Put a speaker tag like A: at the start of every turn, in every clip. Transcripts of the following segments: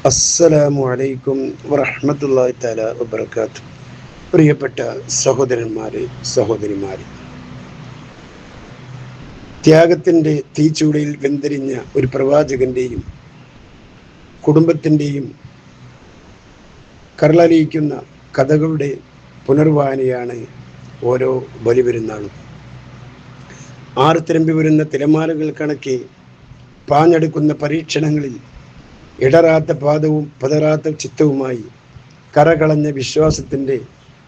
A: അസ്സലാമു അലൈക്കും വറഹ്മത്തുള്ളാഹി തആല വബറകാതുഹു. പ്രിയപ്പെട്ട സഹോദരന്മാരെ, സഹോദരിമാരെ, ത്യാഗത്തിൻ്റെ തീച്ചൂടയിൽ വെന്തിരിഞ്ഞ ഒരു പ്രവാചകന്റെയും കുടുംബത്തിൻ്റെയും കരളലിയിക്കുന്ന കഥകളുടെ പുനർവായനയാണ് ഓരോ ബലിപെരുന്നാളും. ആർത്തിരമ്പി വരുന്ന തിരമാലകൾ കണക്കെ പാഞ്ഞെടുക്കുന്ന പരീക്ഷണങ്ങളിൽ ഇടറാത്ത പാദവും പതറാത്ത ചിത്തവുമായി കറകളഞ്ഞ വിശ്വാസത്തിൻ്റെ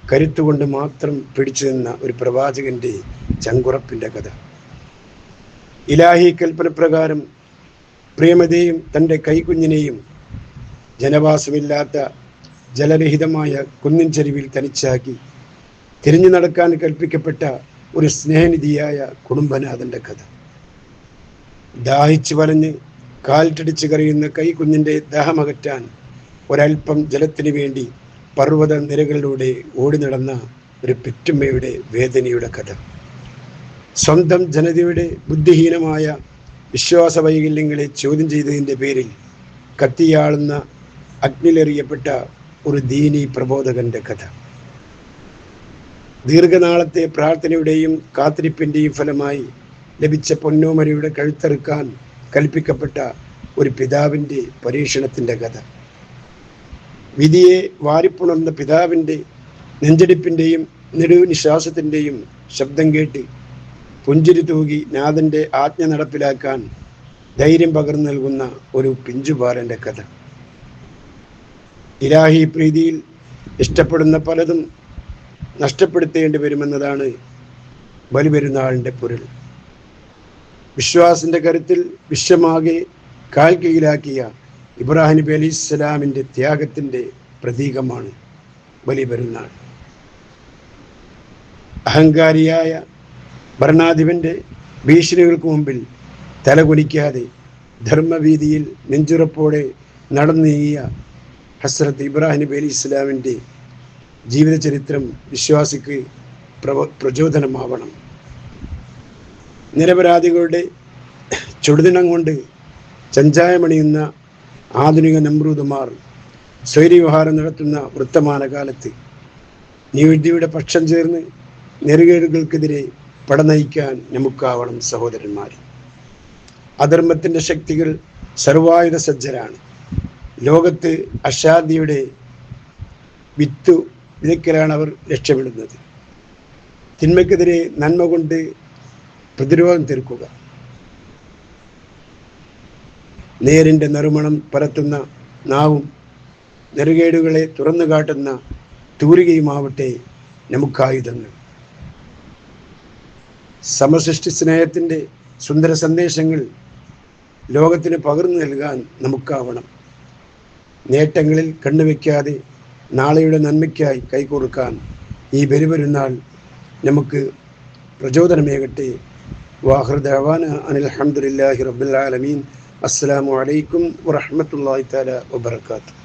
A: കരുത്തുകൊണ്ട് മാത്രം പിടിച്ചു നിന്ന ഒരു പ്രവാചകന്റെ ചങ്കുറപ്പിൻ്റെ കഥ. ഇലാഹി കൽപ്പന പ്രകാരം പ്രിയമതയും തൻ്റെ കൈക്കുഞ്ഞിനെയും ജനവാസമില്ലാത്ത ജലരഹിതമായ കുന്നിൻ ചെരുവിൽ തനിച്ചാക്കി തിരിഞ്ഞു നടക്കാൻ കൽപ്പിക്കപ്പെട്ട ഒരു സ്നേഹനിധിയായ കുടുംബനാഥൻ്റെ കഥ. ദാഹിച്ചു വലഞ്ഞ് കാൽറ്റടിച്ച് കരയുന്ന കൈക്കുഞ്ഞിൻ്റെ ദാഹമകറ്റാൻ ഒരൽപ്പം ജലത്തിന് വേണ്ടി പർവ്വത നിരകളിലൂടെ ഓടി നടന്ന ഒരു പെറ്റുമ്മയുടെ വേദനയുടെ കഥ. സ്വന്തം ജനതയുടെ ബുദ്ധിഹീനമായ വിശ്വാസ വൈകല്യങ്ങളെ ചോദ്യം ചെയ്തതിൻ്റെ പേരിൽ കത്തിയാളുന്ന അഗ്നിയിലെറിയപ്പെട്ട ഒരു ദീനി പ്രബോധകന്റെ കഥ. ദീർഘനാളത്തെ പ്രാർത്ഥനയുടെയും കാത്തിരിപ്പിൻ്റെയും ഫലമായി ലഭിച്ച പൊന്നോമരയുടെ കഴുത്തറുക്കാൻ കൽപ്പിക്കപ്പെട്ട ഒരു പിതാവിൻ്റെ പരീക്ഷണത്തിൻ്റെ കഥ. വിധിയെ വാരിപ്പുണർന്ന പിതാവിൻ്റെ നെഞ്ചടിപ്പിൻ്റെയും നെടുനിശ്വാസത്തിൻ്റെയും ശബ്ദം കേട്ട് പുഞ്ചിരി തൂകി നാഥൻ്റെ ആജ്ഞ നടപ്പിലാക്കാൻ ധൈര്യം പകർന്നു നൽകുന്ന ഒരു പിഞ്ചുപാലൻ്റെ കഥ. ഇലാഹി പ്രീതിയിൽ ഇഷ്ടപ്പെടുന്ന പലതും നഷ്ടപ്പെടുത്തേണ്ടി വരുമെന്നതാണ് ബലിപെരുന്നാളിൻ്റെ പൊരുൾ. വിശ്വാസിൻ്റെ കരുത്തിൽ വിശ്വമാകെ കാൽ കീഴിലാക്കിയ ഇബ്രാഹിം നബി അലൈഹി സ്വലാമിൻ്റെ ത്യാഗത്തിൻ്റെ പ്രതീകമാണ് ബലിപെരുന്നാൾ. അഹങ്കാരിയായ ഭരണാധിപൻ്റെ ഭീഷണികൾക്ക് മുമ്പിൽ തലകുനിക്കാതെ ധർമ്മവീതിയിൽ നെഞ്ചുറപ്പോടെ നടന്നു നീങ്ങിയ ഹസ്രത്ത് ഇബ്രാഹിം നബി അലൈഹി സ്വലാമിൻ്റെ ജീവിത ചരിത്രം വിശ്വാസിക്ക് പ്രചോദനമാവണം. നിരപരാധികളുടെ ചുടുദിനം കൊണ്ട് ചഞ്ചായമണിയുന്ന ആധുനിക നമ്രൂദുമാർ സ്വൈര്യവ്യവഹാരം നടത്തുന്ന വർത്തമാന കാലത്ത് നീതിയുടെ പക്ഷം ചേർന്ന് നെറുകേടുകൾക്കെതിരെ പടനയിക്കാൻ നമുക്കാവണം സഹോദരന്മാർ. അധർമ്മത്തിൻ്റെ ശക്തികൾ സർവായുധ സജ്ജരാണ്. ലോകത്ത് അശാന്തിയുടെ വിത്ത് വിതയ്ക്കലാണ് അവർ ലക്ഷ്യമിടുന്നത്. തിന്മയ്ക്കെതിരെ നന്മ കൊണ്ട് പ്രതിരോധം തീർക്കുക. നേരിൻ്റെ നറുമണം പരത്തുന്ന നാവും നെറുകേടുകളെ തുറന്നു കാട്ടുന്ന തൂരികയുമാവട്ടെ നമുക്കായുധങ്ങൾ. സമസൃഷ്ടി സ്നേഹത്തിൻ്റെ സുന്ദര സന്ദേശങ്ങൾ ലോകത്തിന് പകർന്നു നൽകാൻ നമുക്കാവണം. നേട്ടങ്ങളിൽ കണ്ണുവെക്കാതെ നാളെയുടെ നന്മയ്ക്കായി കൈകൊടുക്കാൻ ഈ ബലിപെരുന്നാൾ നമുക്ക് പ്രചോദനമേകട്ടെ. വാഖിറു ദഅവാന അനിൽ ഹംദുലില്ലാഹി റബ്ബിൽ ആലമീൻ. അസ്സലാമു അലൈക്കും വറഹ്മത്തുള്ളാഹി തആല വബറകാതുഹു.